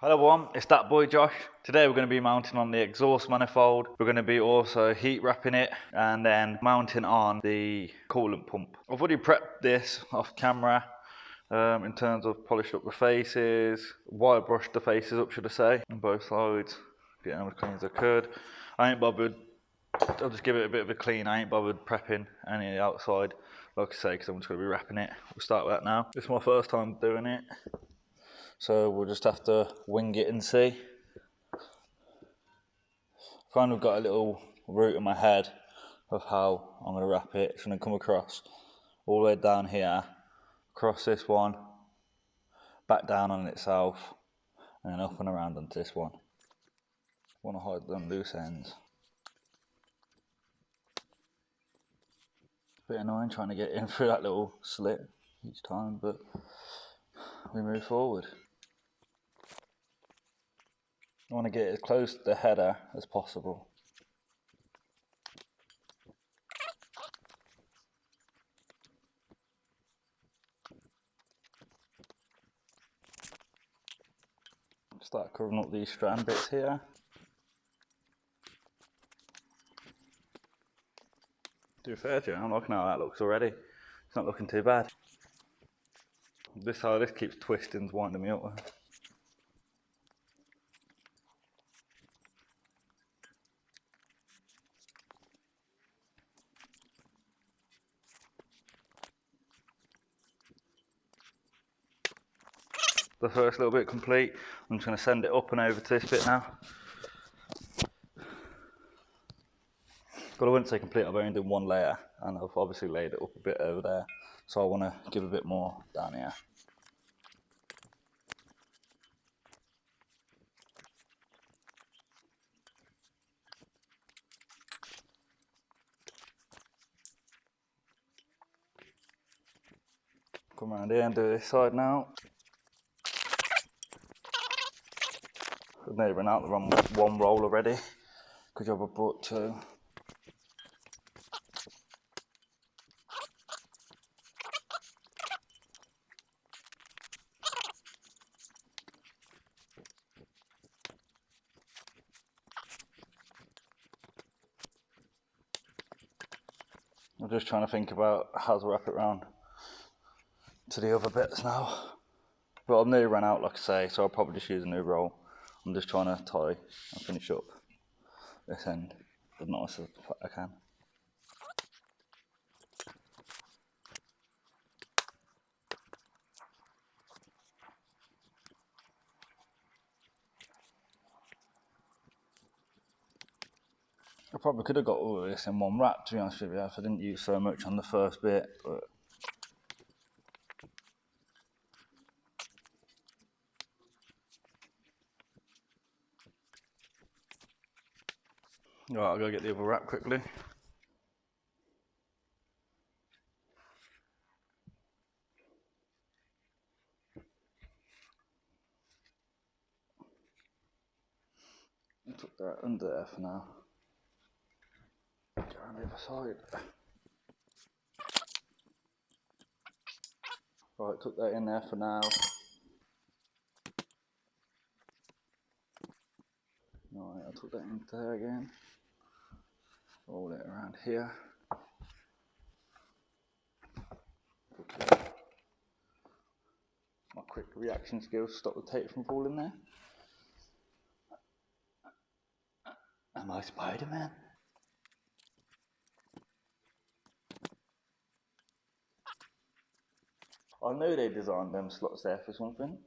Hello everyone, it's DatBoiJosh. Today we're going to be mounting on the exhaust manifold. We're going to be also heat wrapping it and then mounting on the coolant pump. I've already prepped this off camera in terms of polished up the faces, wire brushed the faces up should I say, on both sides, getting them as clean as I could. I ain't bothered, I'll just give it a bit of a clean. I ain't bothered prepping any outside, like I say, because I'm just going to be wrapping it. We'll start with that now. This is my first time doing it, so we'll just have to wing it and see. I've kind of got a little route in my head of how I'm going to wrap it. It's going to come across all the way down here, across this one, back down on itself, and then up and around onto this one. I want to hide them loose ends. It's a bit annoying trying to get in through that little slit each time, but we move forward. I want to get as close to the header as possible. Start covering up these strand bits here. To be fair to you, I'm liking how that looks already. It's not looking too bad. This keeps twisting and winding me up. The first little bit complete. I'm just going to send it up and over to this bit now. But I wouldn't say complete, I've only done one layer and I've obviously laid it up a bit over there. So I want to give a bit more down here. Come around here and do this side now. I've nearly run out of one roll already. Good job I brought two. I'm just trying to think about how to wrap it round to the other bits now. But I've nearly run out, like I say, so I'll probably just use a new roll. I'm just trying to tie and finish up this end as nice as I can. I probably could have got all of this in one wrap, to be honest with you, if I didn't use so much on the first bit, but right, I'll go get the other wrap quickly. Tuck that under there for now. Get around the other side. Right, tuck that in there for now. Right, I'll tuck that into there again. Roll it around here. My quick reaction skills stop the tape from falling there. Am I Spider-Man? I know they designed them slots there for something.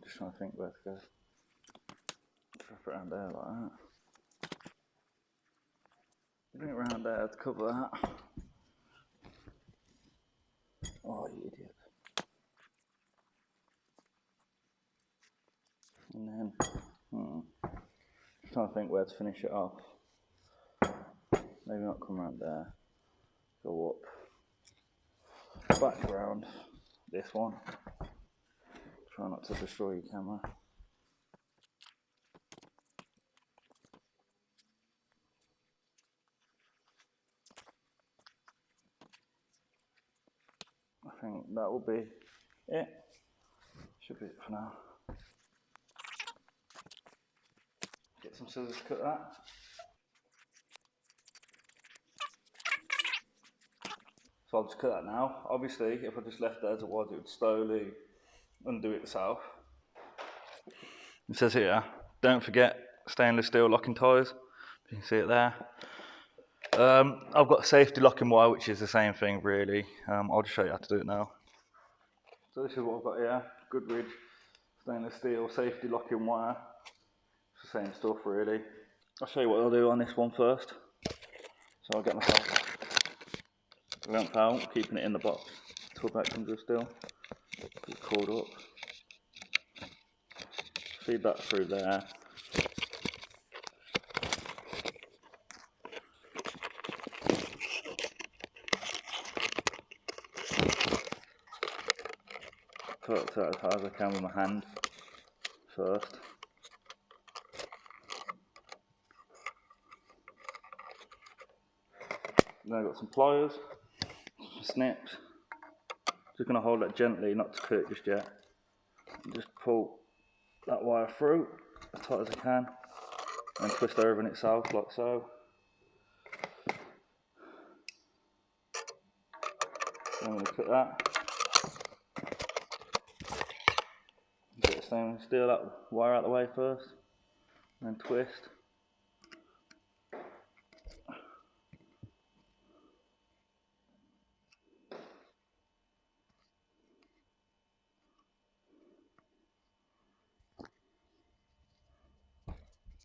Just trying to think where to go. Wrap it around there like that. Bring it around there to cover that. Oh, you idiot. And then, just trying to think where to finish it off. Maybe not come around there. Go up. Back around this one. Try not to destroy your camera. think that will be it. Should be it for now. Get some scissors to cut that. So I'll just cut that now. Obviously, if I just left it as it was, it would slowly undo itself. It says here, don't forget stainless steel locking ties. You can see it there. I've got safety locking wire, which is the same thing really. I'll just show you how to do it now. So this is what I've got here. Goodridge stainless steel safety locking wire. It's the same stuff really. I'll show you what I'll do on this one first. So I'll get myself the length out, keeping it in the box till that comes with still. It's cord up. Feed that through there. Put it as hard as I can with my hand first. Then I've got some pliers, some snips. Just going to hold that gently, not to cut it just yet. And just pull that wire through as tight as I can, and twist over in itself like so. Then I'm going to cut that. Get the stainless steel that wire out of the way first, and then twist.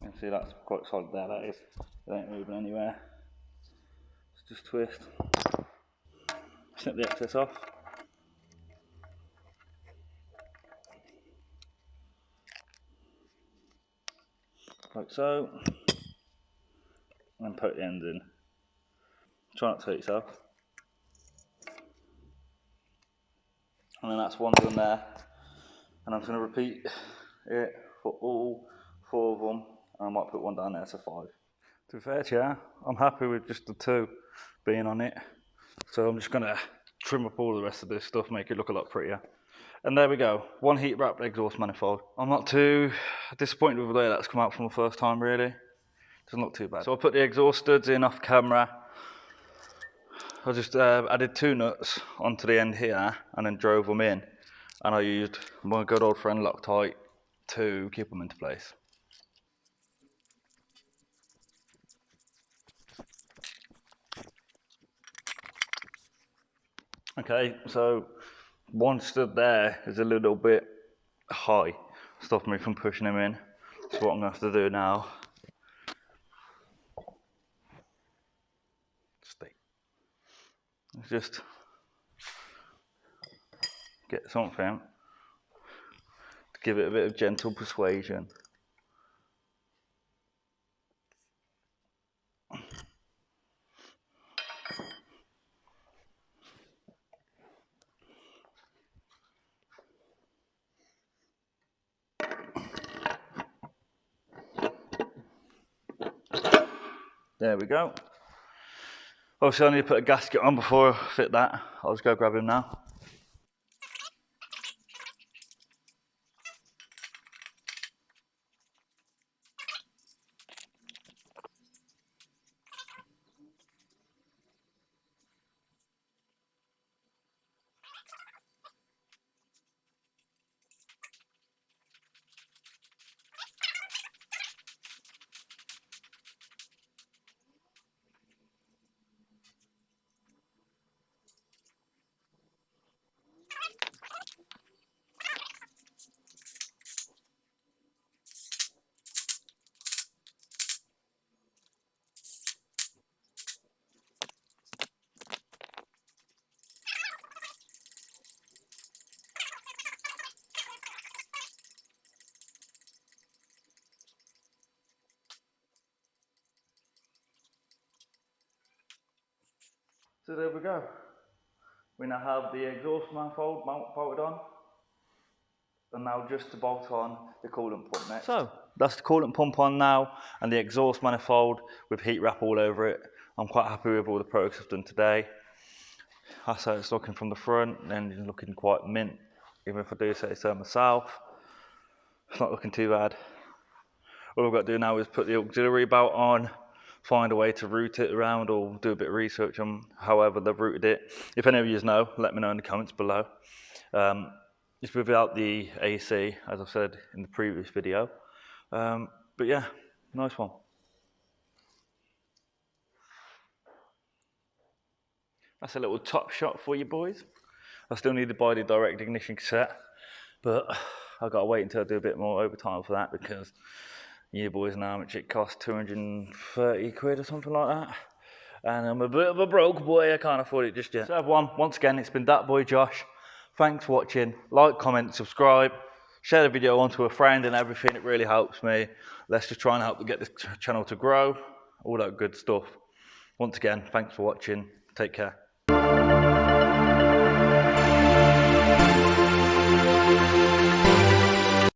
You can see that's quite solid there, that is. It ain't moving anywhere. Let's just twist. Snip the excess off. Like so. And then poke the ends in. Try not to hurt yourself. And then that's one done there. And I'm just going to repeat it for all 4 of them. And I might put one down there, so 5. To be fair to you, I'm happy with just the 2 being on it. So I'm just going to trim up all the rest of this stuff, make it look a lot prettier. And there we go, 1 heat wrapped exhaust manifold. I'm not too disappointed with the way that's come out from the first time really. Doesn't look too bad. So I put the exhaust studs in off camera. I just added 2 nuts onto the end here and then drove them in. And I used my good old friend Loctite to keep them into place. Okay, so one stud there is a little bit high, stopping me from pushing him in. So what I'm going to have to do now, just get something to give it a bit of gentle persuasion. There we go. Obviously I need to put a gasket on before I fit that. I'll just go grab him now. So there we go. We now have the exhaust manifold bolted on, and now just to bolt on the coolant pump next. So that's the coolant pump on now, and the exhaust manifold with heat wrap all over it. I'm quite happy with all the progress I've done today. That's how it's looking from the front, and it's looking quite mint, even if I do say so myself. It's not looking too bad. All I've got to do now is put the auxiliary belt on, find a way to route it around, or do a bit of research on however they've routed it. If any of you know, let me know in the comments below. It's without the AC, as I said in the previous video. But yeah, nice one. That's a little top shot for you boys. I still need to buy the direct ignition cassette, but I've got to wait until I do a bit more overtime for that, because you boys know how much it costs, 230 quid or something like that. And I'm a bit of a broke boy, I can't afford it just yet. So everyone, once again, it's been DatBoiJosh. Thanks for watching. Like, comment, subscribe, share the video on to a friend and everything. It really helps me. Let's just try and help to get this channel to grow, all that good stuff. Once again, thanks for watching. Take care.